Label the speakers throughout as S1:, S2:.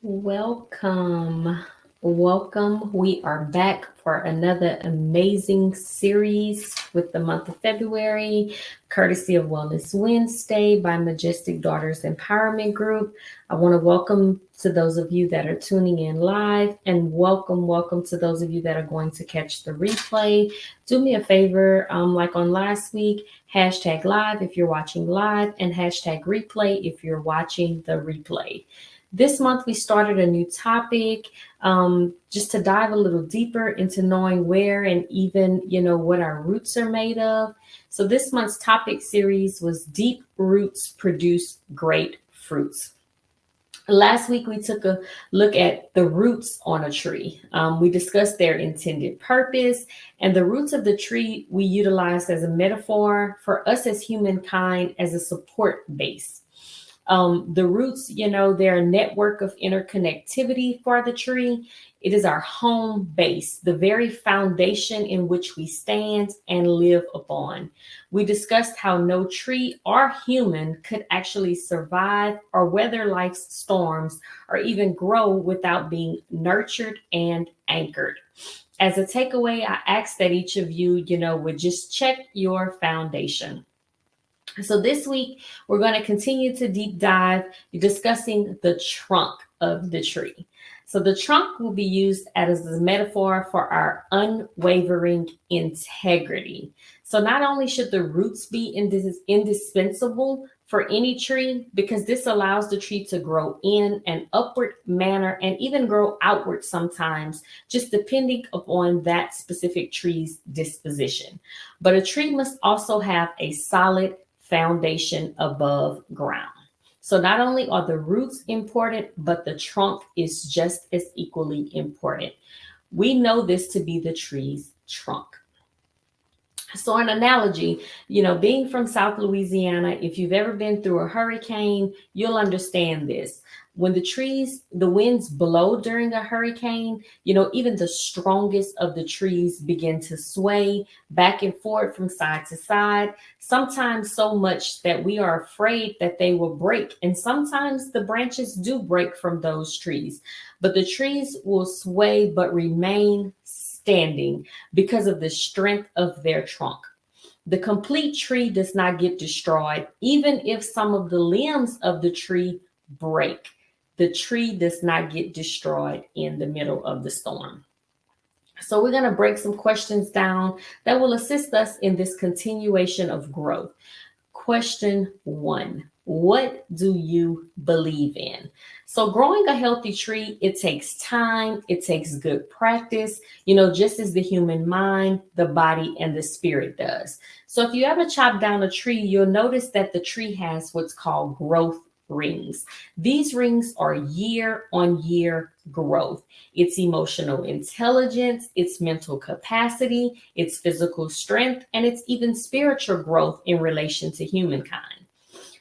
S1: Welcome. Welcome. We are back for another amazing series with the month of February, courtesy of Wellness Wednesday by Majestic Daughters Empowerment Group. I want to welcome to those of you that are tuning in live and welcome to those of you that are going to catch the replay. Do me a favor, like on last week, hashtag live if you're watching live and hashtag replay if you're watching the replay. This month, we started a new topic just to dive a little deeper into knowing where and even, what our roots are made of. So, this month's topic series was Deep Roots Produce Great Fruits. Last week, we took a look at the roots on a tree. We discussed their intended purpose, and the roots of the tree we utilized as a metaphor for us as humankind as a support base. The roots, they're a network of interconnectivity for the tree. It is our home base, the very foundation in which we stand and live upon. We discussed how no tree or human could actually survive or weather life's storms or even grow without being nurtured and anchored. As a takeaway, I ask that each of you, would just check your foundation. So this week, we're going to continue to deep dive discussing the trunk of the tree. So the trunk will be used as a metaphor for our unwavering integrity. So not only should the roots be indispensable for any tree, because this allows the tree to grow in an upward manner and even grow outward sometimes, just depending upon that specific tree's disposition. But a tree must also have a solid foundation above ground. So not only are the roots important, but the trunk is just as equally important. We know this to be the tree's trunk. So, an analogy, being from South Louisiana, if you've ever been through a hurricane, you'll understand this. When the winds blow during a hurricane, even the strongest of the trees begin to sway back and forth from side to side, sometimes so much that we are afraid that they will break. And sometimes the branches do break from those trees, but the trees will sway but remain standing because of the strength of their trunk. The complete tree does not get destroyed, even if some of the limbs of the tree break. The tree does not get destroyed in the middle of the storm. So, we're going to break some questions down that will assist us in this continuation of growth. Question 1. What do you believe in? So growing a healthy tree, it takes time, it takes good practice, just as the human mind, the body, and the spirit does. So if you ever chop down a tree, you'll notice that the tree has what's called growth rings. These rings are year on year growth. It's emotional intelligence, it's mental capacity, it's physical strength, and it's even spiritual growth in relation to humankind.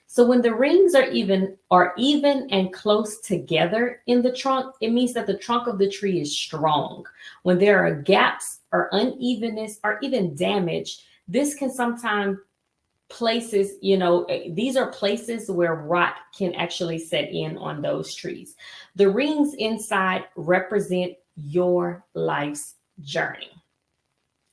S1: So when the rings are even and close together in the trunk, it means that the trunk of the tree is strong. When there are gaps or unevenness or even damage, this can sometimes these are places where rot can actually set in on those trees. The rings inside represent your life's journey.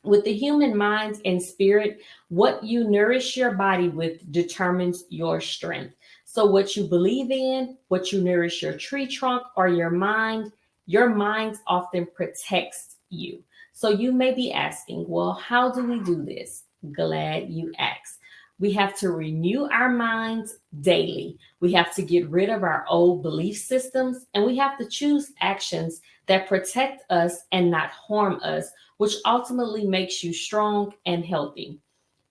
S1: With the human mind and spirit, what you nourish your body with determines your strength. So, what you believe in, what you nourish your tree trunk or your mind often protects you. So, you may be asking, well, how do we do this? Glad you asked. We have to renew our minds daily. We have to get rid of our old belief systems, and we have to choose actions that protect us and not harm us, which ultimately makes you strong and healthy.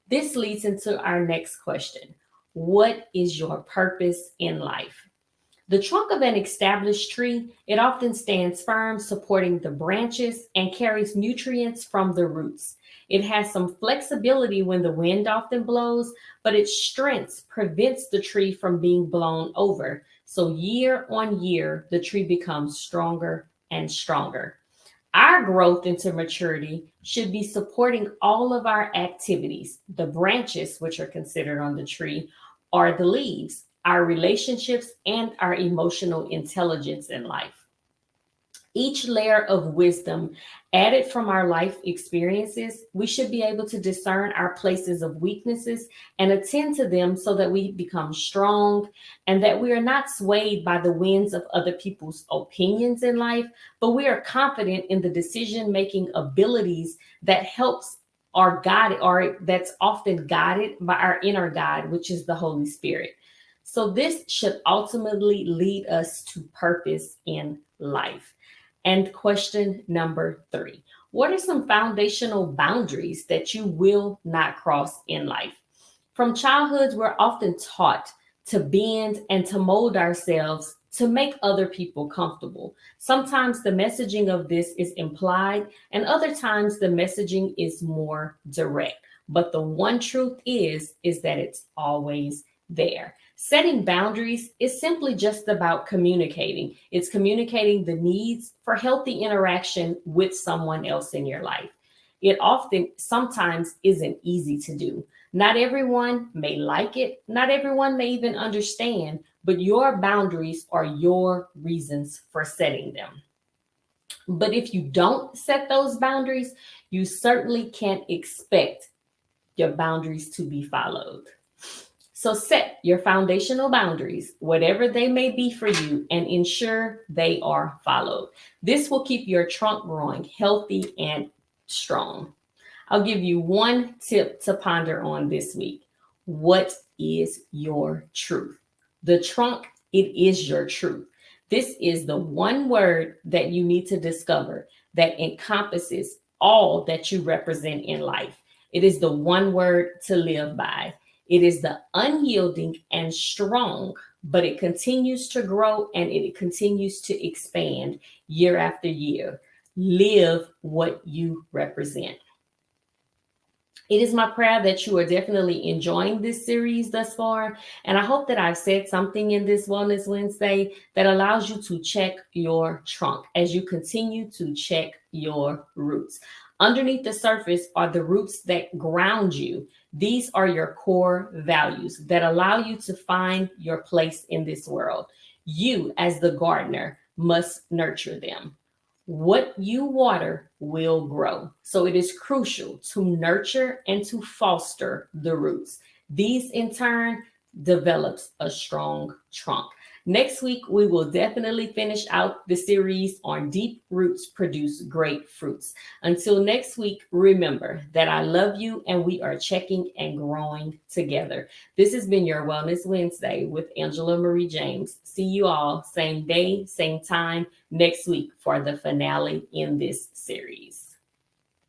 S1: This leads into our next question. What is your purpose in life? The trunk of an established tree, it often stands firm, supporting the branches and carries nutrients from the roots. It has some flexibility when the wind often blows, but its strength prevents the tree from being blown over. So year on year, the tree becomes stronger and stronger. Our growth into maturity should be supporting all of our activities. The branches, which are considered on the tree, are the leaves. our relationships, and our emotional intelligence in life. Each layer of wisdom added from our life experiences, we should be able to discern our places of weaknesses and attend to them so that we become strong and that we are not swayed by the winds of other people's opinions in life, but we are confident in the decision-making abilities that helps our guide or that's often guided by our inner guide, which is the Holy Spirit. So this should ultimately lead us to purpose in life. And question number 3, what are some foundational boundaries that you will not cross in life? From childhood, we're often taught to bend and to mold ourselves to make other people comfortable. Sometimes the messaging of this is implied, and other times the messaging is more direct. But the one truth is that it's always there. Setting boundaries is simply just about communicating. It's communicating the needs for healthy interaction with someone else in your life. It often, sometimes isn't easy to do. Not everyone may like it. Not everyone may even understand, but your boundaries are your reasons for setting them. But if you don't set those boundaries, you certainly can't expect your boundaries to be followed. So set your foundational boundaries, whatever they may be for you, and ensure they are followed. This will keep your trunk growing healthy and strong. I'll give you one tip to ponder on this week. What is your truth? The trunk, it is your truth. This is the one word that you need to discover that encompasses all that you represent in life. It is the one word to live by. It is the unyielding and strong, but it continues to grow and it continues to expand year after year. Live what you represent. It is my prayer that you are definitely enjoying this series thus far. And I hope that I've said something in this Wellness Wednesday that allows you to check your trunk as you continue to check your roots. Underneath the surface are the roots that ground you. These are your core values that allow you to find your place in this world. You, as the gardener, must nurture them. What you water will grow. So it is crucial to nurture and to foster the roots. These in turn develops a strong trunk. Next week, we will definitely finish out the series on deep roots produce great fruits. Until next week, remember that I love you and we are checking and growing together. This has been your Wellness Wednesday with Angela Marie James. See you all same day, same time next week for the finale in this series.